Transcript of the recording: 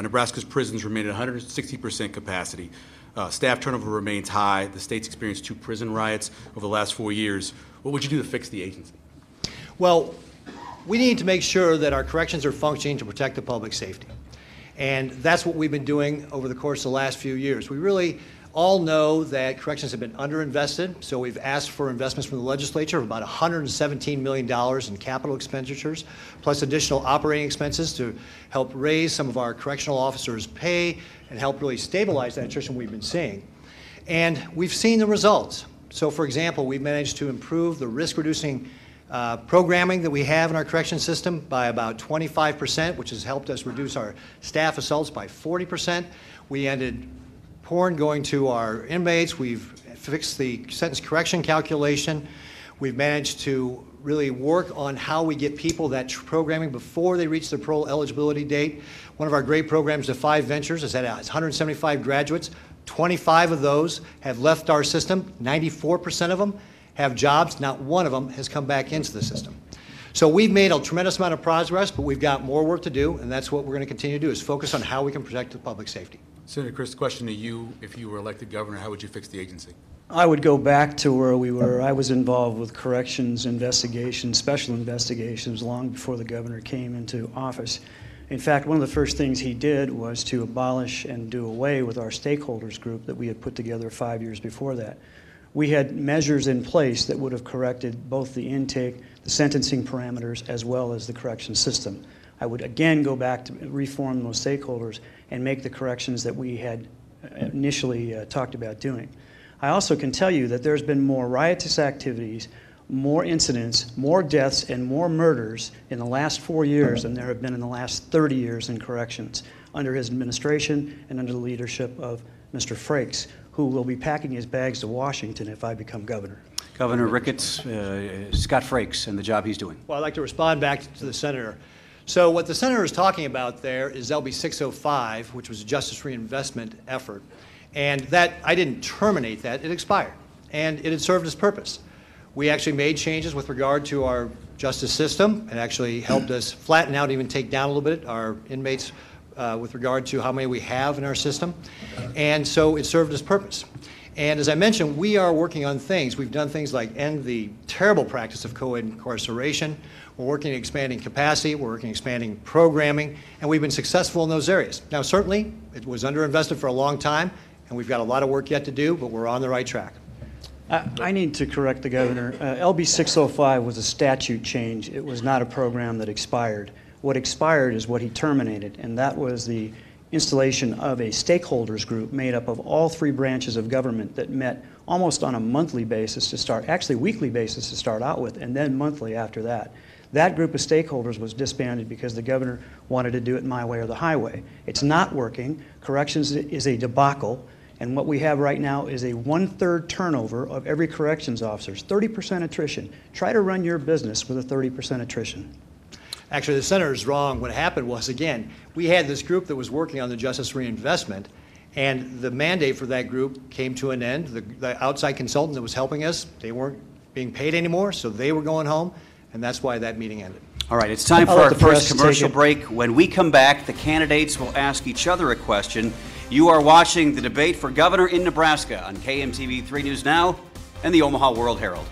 Nebraska's prisons remain at 160% capacity. Staff turnover remains high. The state's experienced 2 prison riots over the last 4 years. What would you do to fix the agency? Well, we need to make sure that our corrections are functioning to protect the public safety. And that's what we've been doing over the course of the last few years. We really all know that corrections have been underinvested, so we've asked for investments from the legislature of about $117 million in capital expenditures, plus additional operating expenses to help raise some of our correctional officers' pay and help really stabilize that attrition we've been seeing. And we've seen the results. So, for example, we've managed to improve the risk-reducing programming that we have in our correction system by about 25%, which has helped us reduce our staff assaults by 40%. We ended porn going to our inmates. We've fixed the sentence correction calculation. We've managed to really work on how we get people that programming before they reach their parole eligibility date. One of our great programs, the 5 Ventures, has had 175 graduates. 25 of those have left our system. 94% of them have jobs. Not one of them has come back into the system. So we've made a tremendous amount of progress, but we've got more work to do, and that's what we're going to continue to do, is focus on how we can protect the public safety. Senator Krist, question to you. If you were elected governor, how would you fix the agency? I would go back to where we were. I was involved with corrections investigations, special investigations, long before the governor came into office. In fact, one of the first things he did was to abolish and do away with our stakeholders group that we had put together 5 years before that. We had measures in place that would have corrected both the intake, the sentencing parameters, as well as the correction system. I would again go back to reform those stakeholders and make the corrections that we had initially talked about doing. I also can tell you that there's been more riotous activities, more incidents, more deaths, and more murders in the last 4 years than there have been in the last 30 years in corrections under his administration and under the leadership of Mr. Frakes, who will be packing his bags to Washington if I become governor. Governor Ricketts, Scott Frakes, and the job he's doing. Well, I'd like to respond back to the senator. So what the senator is talking about there is LB 605, which was a justice reinvestment effort. And that, I didn't terminate that, it expired. And it had served its purpose. We actually made changes with regard to our justice system. It actually helped us flatten out, even take down a little bit our inmates with regard to how many we have in our system. And so it served its purpose. And as I mentioned, we are working on things. We've done things like end the terrible practice of co-ed incarceration. We're working at expanding capacity. We're working at expanding programming. And we've been successful in those areas. Now, certainly, it was underinvested for a long time, and we've got a lot of work yet to do, but we're on the right track. I need to correct the governor. LB 605 was a statute change. It was not a program that expired. What expired is what he terminated, and that was the installation of a stakeholders group made up of all 3 branches of government that met almost on a monthly basis to start, actually weekly basis to start out with, and then monthly after that. That group of stakeholders was disbanded because the governor wanted to do it my way or the highway. It's not working. Corrections is a debacle, and what we have right now is a 1/3 turnover of every corrections officer, 30% attrition. Try to run your business with a 30% attrition. Actually, the senator is wrong. What happened was, again, we had this group that was working on the justice reinvestment, and the mandate for that group came to an end. The outside consultant that was helping us, they weren't being paid anymore, so they were going home, and that's why that meeting ended. All right, it's time for our first commercial break. When we come back, the candidates will ask each other a question. You are watching the debate for governor in Nebraska on KMTV 3 News Now and the Omaha World Herald.